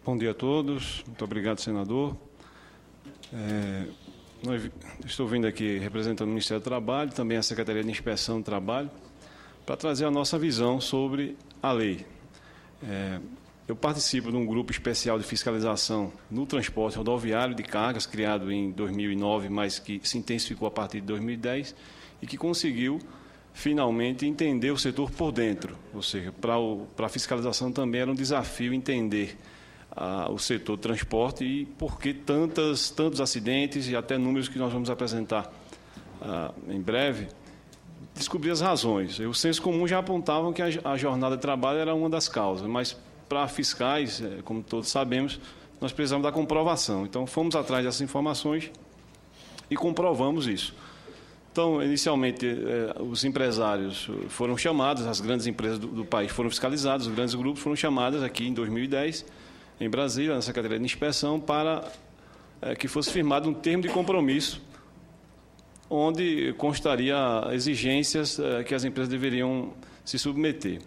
Bom dia a todos. Muito obrigado, senador. Estou vindo aqui representando o Ministério do Trabalho, também a Secretaria de Inspeção do Trabalho, para trazer a nossa visão sobre a lei. Eu participo de um grupo especial de fiscalização no transporte rodoviário de cargas, criado em 2009, mas que se intensificou a partir de 2010 e que conseguiu finalmente entender o setor por dentro. Ou seja, para a fiscalização também era um desafio entender o setor do transporte e por que tantos acidentes e até números que nós vamos apresentar em breve, descobrir as razões. O senso comum já apontavam que a jornada de trabalho era uma das causas, mas para fiscais, como todos sabemos, nós precisamos da comprovação. Então, fomos atrás dessas informações e comprovamos isso. Então, inicialmente, os empresários foram chamados, as grandes empresas do país foram fiscalizadas, os grandes grupos foram chamados aqui em 2010, em Brasília, na Secretaria de Inspeção, para que fosse firmado um termo de compromisso, onde constaria exigências que as empresas deveriam se submeter.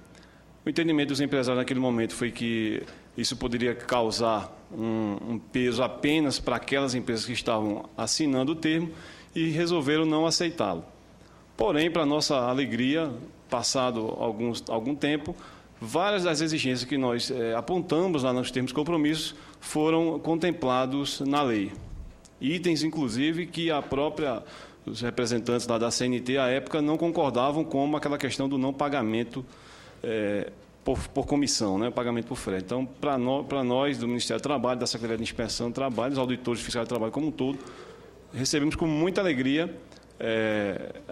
O entendimento dos empresários naquele momento foi que isso poderia causar um peso apenas para aquelas empresas que estavam assinando o termo e resolveram não aceitá-lo. Porém, para nossa alegria, passado algum tempo, várias das exigências que nós apontamos lá nos termos de compromisso foram contemplados na lei. Itens, inclusive, que os representantes lá da CNT, à época, não concordavam, como aquela questão do não pagamento por comissão, né, pagamento por frete. Então, para nós, do Ministério do Trabalho, da Secretaria de Inspeção do Trabalho, os auditores fiscais do trabalho como um todo, recebemos com muita alegria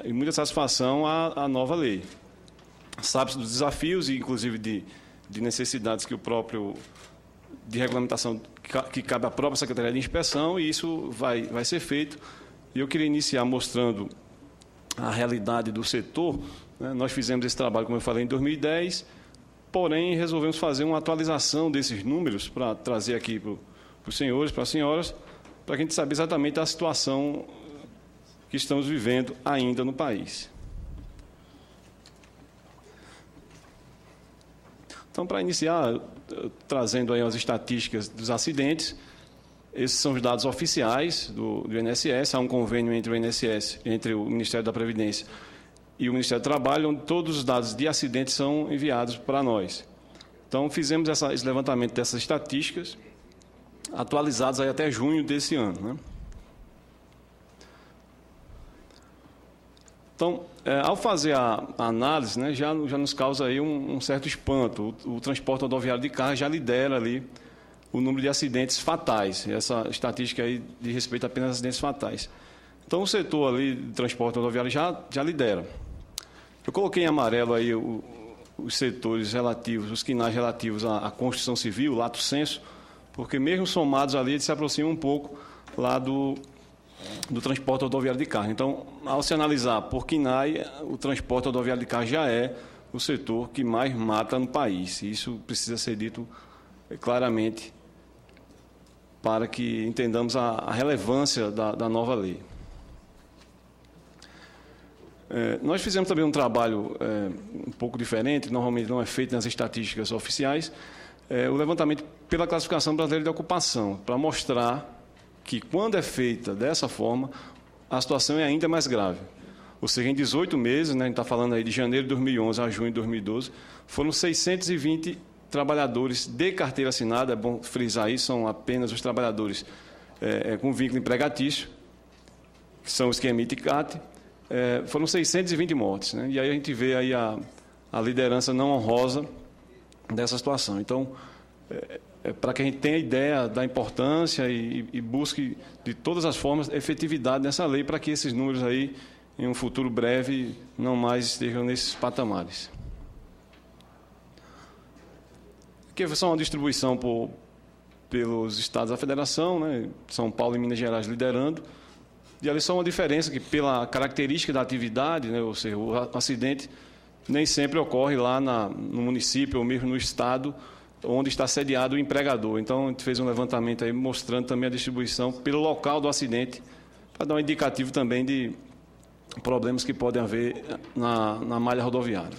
e muita satisfação a nova lei. Sabe-se dos desafios e, inclusive, de necessidades que de regulamentação que cabe à própria Secretaria de Inspeção, e isso vai ser feito. E eu queria iniciar mostrando a realidade do setor. Nós fizemos esse trabalho, como eu falei, em 2010, porém resolvemos fazer uma atualização desses números para trazer aqui para os senhores, para as senhoras, para que a gente saiba exatamente a situação que estamos vivendo ainda no país. Então, para iniciar, trazendo aí as estatísticas dos acidentes, esses são os dados oficiais do INSS. Há um convênio entre o INSS, entre o Ministério da Previdência e o Ministério do Trabalho, onde todos os dados de acidentes são enviados para nós. Então, fizemos esse levantamento dessas estatísticas, atualizadas aí até junho desse ano, né? Então, ao fazer a análise, né, já nos causa aí um certo espanto. O transporte rodoviário de carga já lidera ali o número de acidentes fatais. Essa estatística aí diz respeito apenas a acidentes fatais. Então, o setor ali de transporte rodoviário já lidera. Eu coloquei em amarelo aí os setores relativos, os quinais relativos à construção civil, lato sensu, porque mesmo somados ali, eles se aproximam um pouco lá do transporte rodoviário de carga. Então, ao se analisar por quinai, o transporte rodoviário de carga já é o setor que mais mata no país. E isso precisa ser dito claramente para que entendamos a relevância da nova lei. Nós fizemos também um trabalho um pouco diferente, normalmente não é feito nas estatísticas oficiais, o levantamento pela classificação brasileira de ocupação, para mostrar que, quando é feita dessa forma, a situação é ainda mais grave. Ou seja, em 18 meses, né, a gente está falando aí de janeiro de 2011 a junho de 2012, foram 620 trabalhadores de carteira assinada, é bom frisar isso, são apenas os trabalhadores com vínculo empregatício, que são os que emitem CAT, foram 620 mortes, né? E aí a gente vê aí a liderança não honrosa dessa situação. Então, para que a gente tenha ideia da importância e busque de todas as formas efetividade nessa lei, para que esses números aí, em um futuro breve, não mais estejam nesses patamares. Aqui é só uma distribuição pelos estados da federação, né? São Paulo e Minas Gerais liderando. E ali só uma diferença que, pela característica da atividade, né, ou seja, o acidente nem sempre ocorre lá no município ou mesmo no estado onde está sediado o empregador. Então, a gente fez um levantamento aí mostrando também a distribuição pelo local do acidente, para dar um indicativo também de problemas que podem haver na malha rodoviária.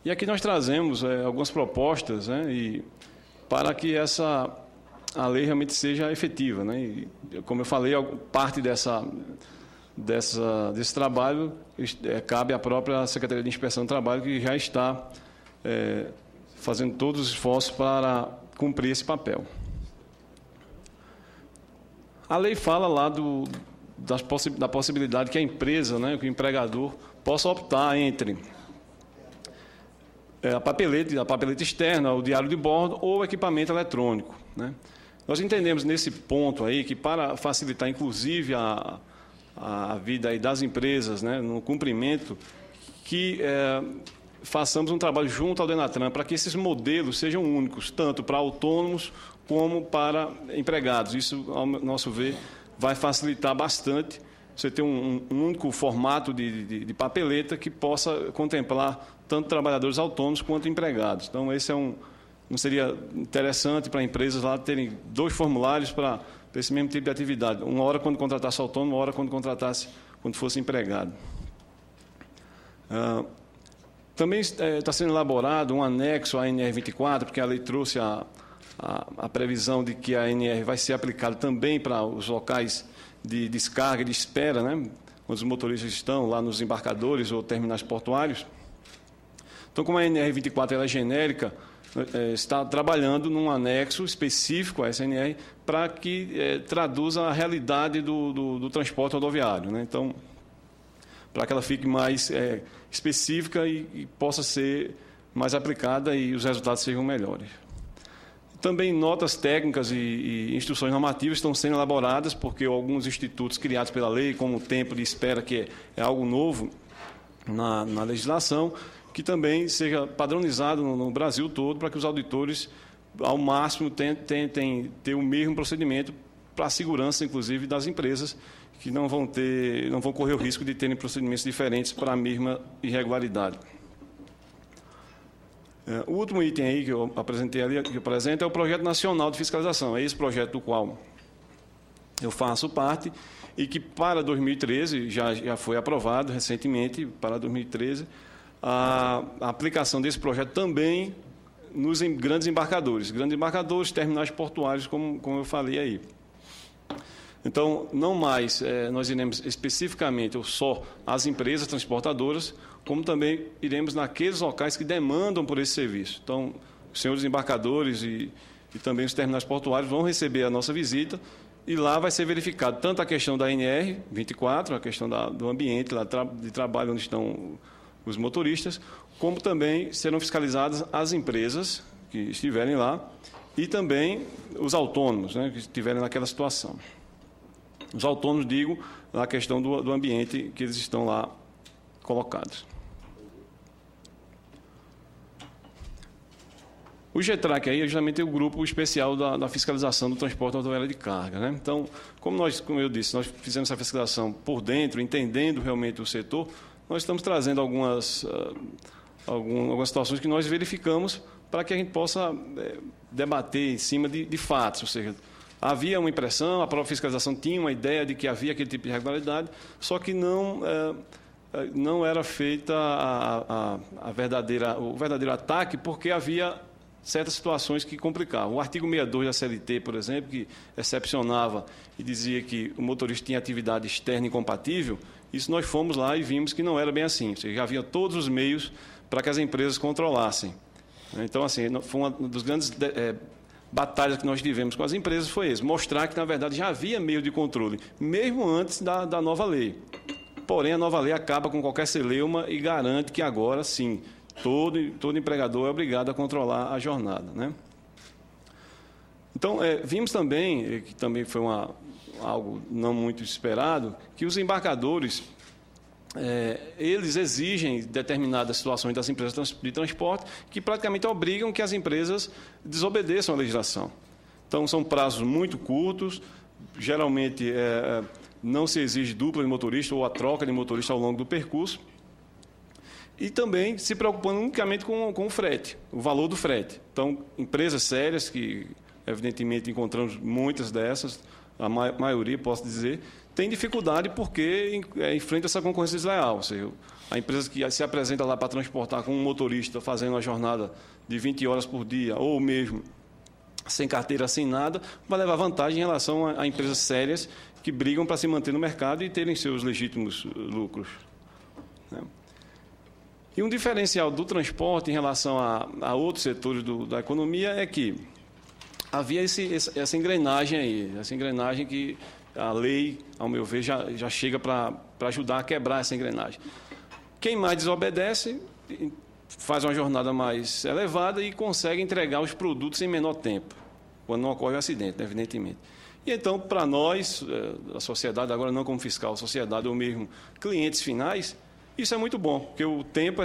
E aqui nós trazemos algumas propostas, né, para que a lei realmente seja efetiva, né? E, como eu falei, parte desse trabalho cabe à própria Secretaria de Inspeção do Trabalho, que já está fazendo todos os esforços para cumprir esse papel. A lei fala lá da possibilidade que a empresa, né, que o empregador, possa optar entre a papeleta externa, o diário de bordo ou o equipamento eletrônico, né? Nós entendemos nesse ponto aí que, para facilitar inclusive a vida aí das empresas, né, no cumprimento, que façamos um trabalho junto ao Denatran para que esses modelos sejam únicos, tanto para autônomos como para empregados. Isso, ao nosso ver, vai facilitar bastante você ter um único formato de papeleta que possa contemplar tanto trabalhadores autônomos quanto empregados. Então, esse não seria interessante para empresas lá terem 2 formulários para esse mesmo tipo de atividade. Uma hora quando contratasse autônomo, uma hora quando fosse empregado. Também está sendo elaborado um anexo à NR 24, porque a lei trouxe a previsão de que a NR vai ser aplicada também para os locais de descarga e de espera, né, onde os motoristas estão, lá nos embarcadores ou terminais portuários. Então, como a NR 24 ela é genérica, está trabalhando num anexo específico à SNR para que traduza a realidade do transporte rodoviário, né? Então, para que ela fique mais específica e possa ser mais aplicada e os resultados sejam melhores. Também notas técnicas e instruções normativas estão sendo elaboradas, porque alguns institutos criados pela lei, como o tempo de espera, que é algo novo na legislação, que também seja padronizado no Brasil todo, para que os auditores, ao máximo, tentem ter o mesmo procedimento para a segurança, inclusive, das empresas, que não vão correr o risco de terem procedimentos diferentes para a mesma irregularidade. O último item aí que eu apresentei ali, que eu apresento, é o Projeto Nacional de Fiscalização. É esse projeto do qual eu faço parte e que, para 2013, já foi aprovado recentemente, para 2013, a aplicação desse projeto também nos grandes embarcadores, terminais portuários, como eu falei aí. Então, não mais nós iremos especificamente ou só as empresas transportadoras, como também iremos naqueles locais que demandam por esse serviço. Então, os senhores embarcadores e também os terminais portuários vão receber a nossa visita e lá vai ser verificado tanto a questão da NR 24, a questão do ambiente lá de trabalho onde estão os motoristas, como também serão fiscalizadas as empresas que estiverem lá e também os autônomos, né, que estiverem naquela situação. Os autônomos, digo, na questão do ambiente que eles estão lá colocados. O GETRAC aí é justamente o grupo especial da fiscalização do transporte rodoviário de carga, né? Então, como eu disse, nós fizemos essa fiscalização por dentro, entendendo realmente o setor, nós estamos trazendo algumas situações que nós verificamos para que a gente possa debater em cima de fatos, ou seja, havia uma impressão, a própria fiscalização tinha uma ideia de que havia aquele tipo de irregularidade, só que não era feita o verdadeiro ataque, porque havia certas situações que complicavam. O artigo 62 da CLT, por exemplo, que excepcionava e dizia que o motorista tinha atividade externa incompatível, isso nós fomos lá e vimos que não era bem assim. Ou seja, já havia todos os meios para que as empresas controlassem. Então, assim, foi uma das grandes batalhas que nós tivemos com as empresas, foi esse, mostrar que, na verdade, já havia meio de controle, mesmo antes da nova lei. Porém, a nova lei acaba com qualquer celeuma e garante que agora, sim, todo empregador é obrigado a controlar a jornada, né? Então, vimos também, que também foi algo não muito esperado, que os embarcadores, eles exigem determinadas situações das empresas de transporte que praticamente obrigam que as empresas desobedeçam a legislação. Então, são prazos muito curtos, geralmente não se exige dupla de motorista ou a troca de motorista ao longo do percurso, e também se preocupando unicamente com o frete, o valor do frete. Então, empresas sérias, que evidentemente encontramos muitas dessas, a maioria, posso dizer, tem dificuldade porque enfrenta essa concorrência desleal. Ou seja, A empresa que se apresenta lá para transportar com um motorista fazendo uma jornada de 20 horas por dia, ou mesmo sem carteira, sem nada, vai levar vantagem em relação a empresas sérias que brigam para se manter no mercado e terem seus legítimos lucros. E um diferencial do transporte em relação a outros setores da economia é que havia essa engrenagem aí, essa engrenagem que a lei, ao meu ver, já chega para ajudar a quebrar essa engrenagem. Quem mais desobedece faz uma jornada mais elevada e consegue entregar os produtos em menor tempo, quando não ocorre o acidente, evidentemente. E então, para nós, a sociedade, agora não como fiscal, a sociedade ou mesmo clientes finais, isso é muito bom, porque o tempo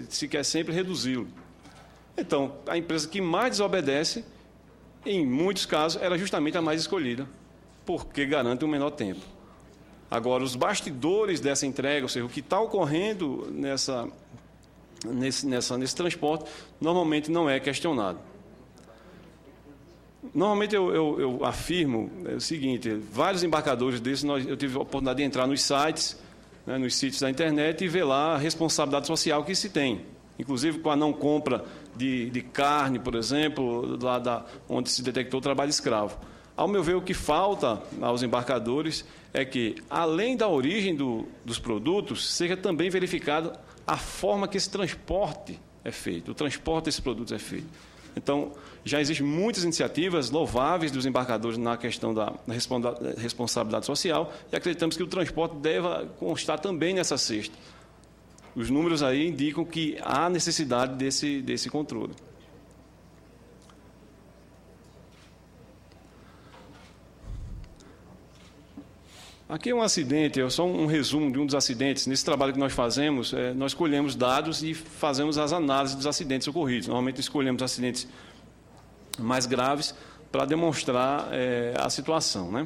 se quer sempre reduzi-lo. Então, a empresa que mais desobedece, em muitos casos, era justamente a mais escolhida, porque garante um menor tempo. Agora, os bastidores dessa entrega, ou seja, o que está ocorrendo nesse transporte, normalmente não é questionado. Normalmente eu afirmo o seguinte: vários embarcadores desses, eu tive a oportunidade de entrar nos sites, nos sítios da internet e ver lá a responsabilidade social que se tem. Inclusive com a não compra de carne, por exemplo, lá onde se detectou o trabalho escravo. Ao meu ver, o que falta aos embarcadores é que, além da origem dos produtos, seja também verificada a forma que esse transporte é feito, o transporte desses produtos é feito. Então, já existem muitas iniciativas louváveis dos embarcadores na questão da responsabilidade social e acreditamos que o transporte deva constar também nessa cesta. Os números aí indicam que há necessidade desse controle. Aqui é um acidente, é só um resumo de um dos acidentes. Nesse trabalho que nós fazemos, nós colhemos dados e fazemos as análises dos acidentes ocorridos. Normalmente escolhemos acidentes mais graves para demonstrar a situação, né?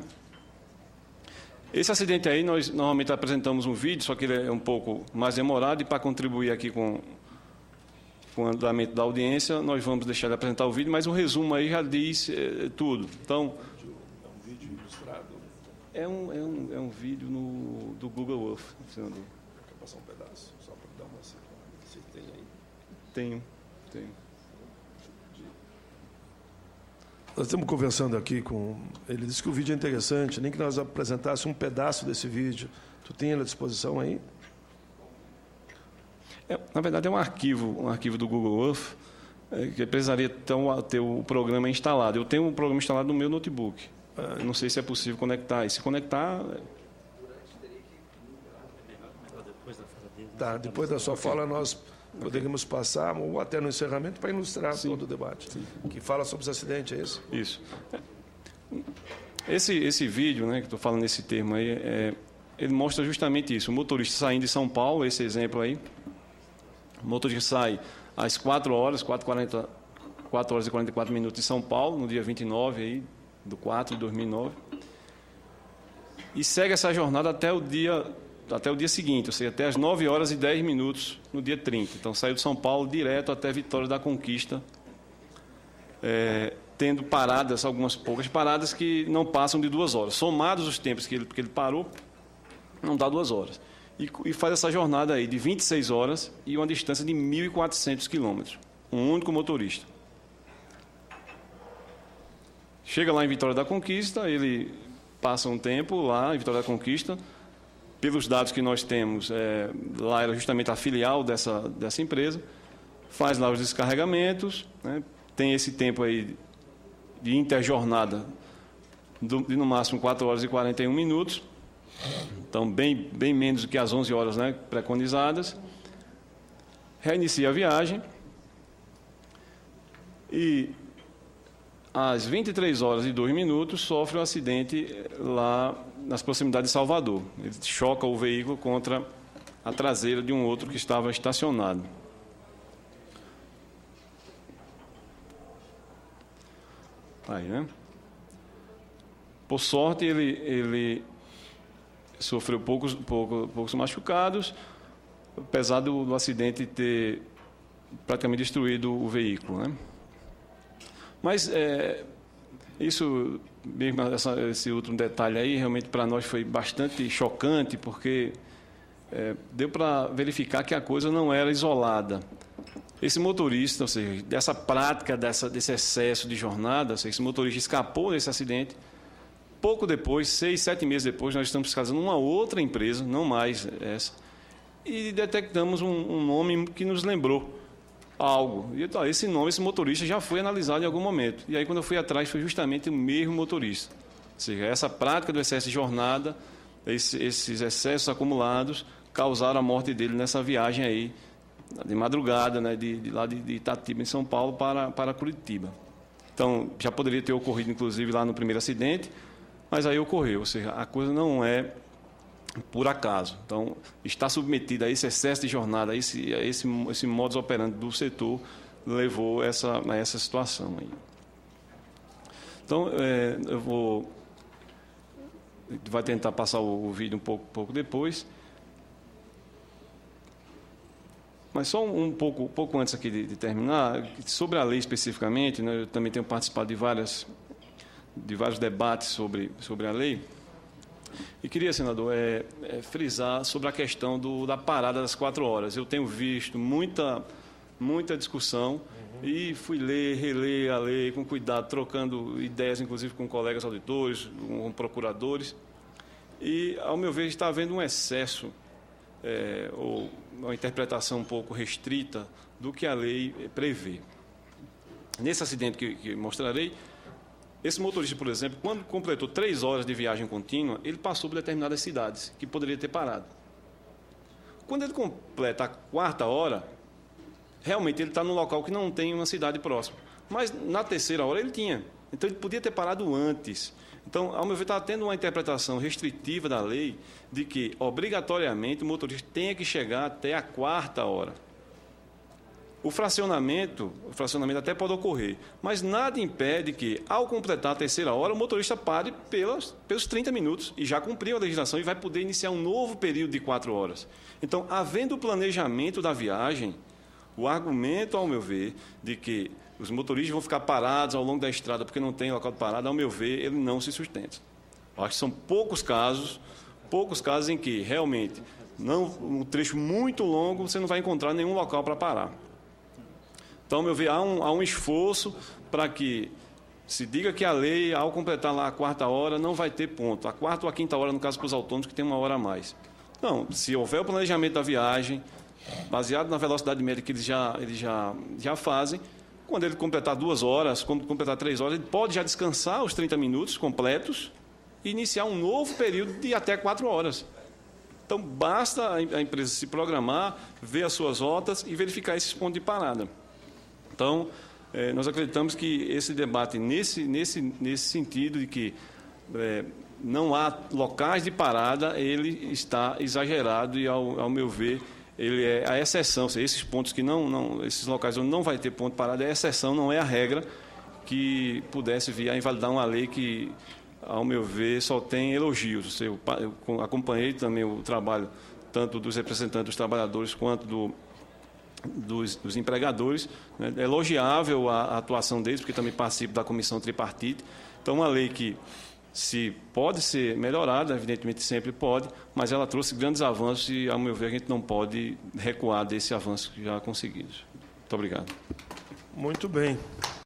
Esse acidente aí, nós normalmente apresentamos um vídeo, só que ele é um pouco mais demorado, e para contribuir aqui com o andamento da audiência, nós vamos deixar de apresentar o vídeo, mas um resumo aí já diz tudo. Então, é um vídeo ilustrado? É um vídeo do Google Earth, senador. Quer passar um pedaço, só para dar uma sequência? Você tem aí? Tenho. Nós estamos conversando aqui com... Ele disse que o vídeo é interessante, nem que nós apresentássemos um pedaço desse vídeo. Tu tem ele à disposição aí? Na verdade, é um arquivo do Google Earth, que precisaria então ter o programa instalado. Eu tenho um programa instalado no meu notebook. Não sei se é possível conectar. E se conectar... Tá, depois da sua fala, nós poderíamos passar, ou até no encerramento, para ilustrar todo o debate. Sim. Que fala sobre os acidentes, é isso? Isso. Esse vídeo, né, que estou falando nesse termo aí, ele mostra justamente isso. O motorista saindo de São Paulo, esse exemplo aí. O motorista sai às 4 horas e 44 minutos de São Paulo, no dia 29 aí, do 4 de 2009. E segue essa jornada até o dia seguinte, ou seja, até as 9 horas e 10 minutos no dia 30. Então, saiu de São Paulo direto até Vitória da Conquista, tendo paradas, algumas poucas paradas que não passam de 2 horas. Somados os tempos que ele parou, não dá 2 horas. E faz essa jornada aí de 26 horas e uma distância de 1.400 quilômetros. Um único motorista. Chega lá em Vitória da Conquista, ele passa um tempo lá em Vitória da Conquista. Pelos dados que nós temos, lá era justamente a filial dessa empresa, faz lá os descarregamentos, né, tem esse tempo aí de interjornada de no máximo 4 horas e 41 minutos, então bem menos do que as 11 horas, né, preconizadas, reinicia a viagem e às 23 horas e 2 minutos sofre um acidente lá nas proximidades de Salvador. Ele choca o veículo contra a traseira de um outro que estava estacionado. Aí, né? Por sorte, ele sofreu poucos machucados, apesar do acidente ter praticamente destruído o veículo, né? Mas isso, mesmo esse último detalhe aí, realmente para nós foi bastante chocante, porque deu para verificar que a coisa não era isolada. Esse motorista, ou seja, dessa prática, desse excesso de jornada, ou seja, esse motorista escapou desse acidente. Pouco depois, 6, 7 meses depois, nós estamos fiscalizando uma outra empresa, não mais essa, e detectamos um nome que nos lembrou algo. E então, esse nome, esse motorista já foi analisado em algum momento. E aí, quando eu fui atrás, foi justamente o mesmo motorista. Ou seja, essa prática do excesso de jornada, esses excessos acumulados, causaram a morte dele nessa viagem aí, de madrugada, né, lá de Itatiba, em São Paulo, para Curitiba. Então, já poderia ter ocorrido, inclusive, lá no primeiro acidente, mas aí ocorreu. Ou seja, a coisa não é por acaso. Então, está submetida a esse excesso de jornada, a esse modus operandi do setor, levou a essa situação aí. Então, vai tentar passar o vídeo um pouco depois. Mas só um pouco antes aqui de terminar, sobre a lei especificamente, né, eu também tenho participado de vários debates sobre a lei, e queria, senador, frisar sobre a questão da parada das 4 horas. Eu tenho visto muita discussão e fui reler a lei com cuidado, trocando ideias, inclusive com colegas auditores, com procuradores, e, ao meu ver, está havendo um excesso, ou uma interpretação um pouco restrita do que a lei prevê. Nesse acidente que mostrarei, esse motorista, por exemplo, quando completou 3 horas de viagem contínua, ele passou por determinadas cidades que poderia ter parado. Quando ele completa a 4ª hora, realmente ele está num local que não tem uma cidade próxima. Mas na 3ª hora ele tinha. Então ele podia ter parado antes. Então, ao meu ver, está tendo uma interpretação restritiva da lei de que, obrigatoriamente, o motorista tenha que chegar até a 4ª hora. O fracionamento até pode ocorrer, mas nada impede que, ao completar a 3ª hora, o motorista pare pelos 30 minutos e já cumpriu a legislação e vai poder iniciar um novo período de 4 horas. Então, havendo o planejamento da viagem, o argumento, ao meu ver, de que os motoristas vão ficar parados ao longo da estrada porque não tem local de parada, ao meu ver, ele não se sustenta. Eu acho que são poucos casos em que, realmente, um trecho muito longo, você não vai encontrar nenhum local para parar. Então, ao meu ver, há um esforço para que se diga que a lei, ao completar lá a 4ª hora, não vai ter ponto. A 4ª ou a 5ª hora, no caso, para os autônomos, que tem 1 hora a mais. Não, se houver o planejamento da viagem, baseado na velocidade média que eles já fazem, quando ele completar 2 horas, quando completar 3 horas, ele pode já descansar os 30 minutos completos e iniciar um novo período de até 4 horas. Então, basta a empresa se programar, ver as suas rotas e verificar esses pontos de parada. Então, nós acreditamos que esse debate, nesse sentido de que não há locais de parada, ele está exagerado e, ao meu ver, ele é a exceção. Ou seja, esses pontos que esses locais onde não vai ter ponto de parada é a exceção, não é a regra que pudesse vir a invalidar uma lei que, ao meu ver, só tem elogios. Ou seja, eu acompanhei também o trabalho tanto dos representantes dos trabalhadores quanto dos empregadores, né? É elogiável a atuação deles, porque também participo da comissão tripartite. Então, uma lei que, se pode ser melhorada, evidentemente sempre pode, mas ela trouxe grandes avanços e, ao meu ver, a gente não pode recuar desse avanço já conseguidos. Muito obrigado. Muito bem.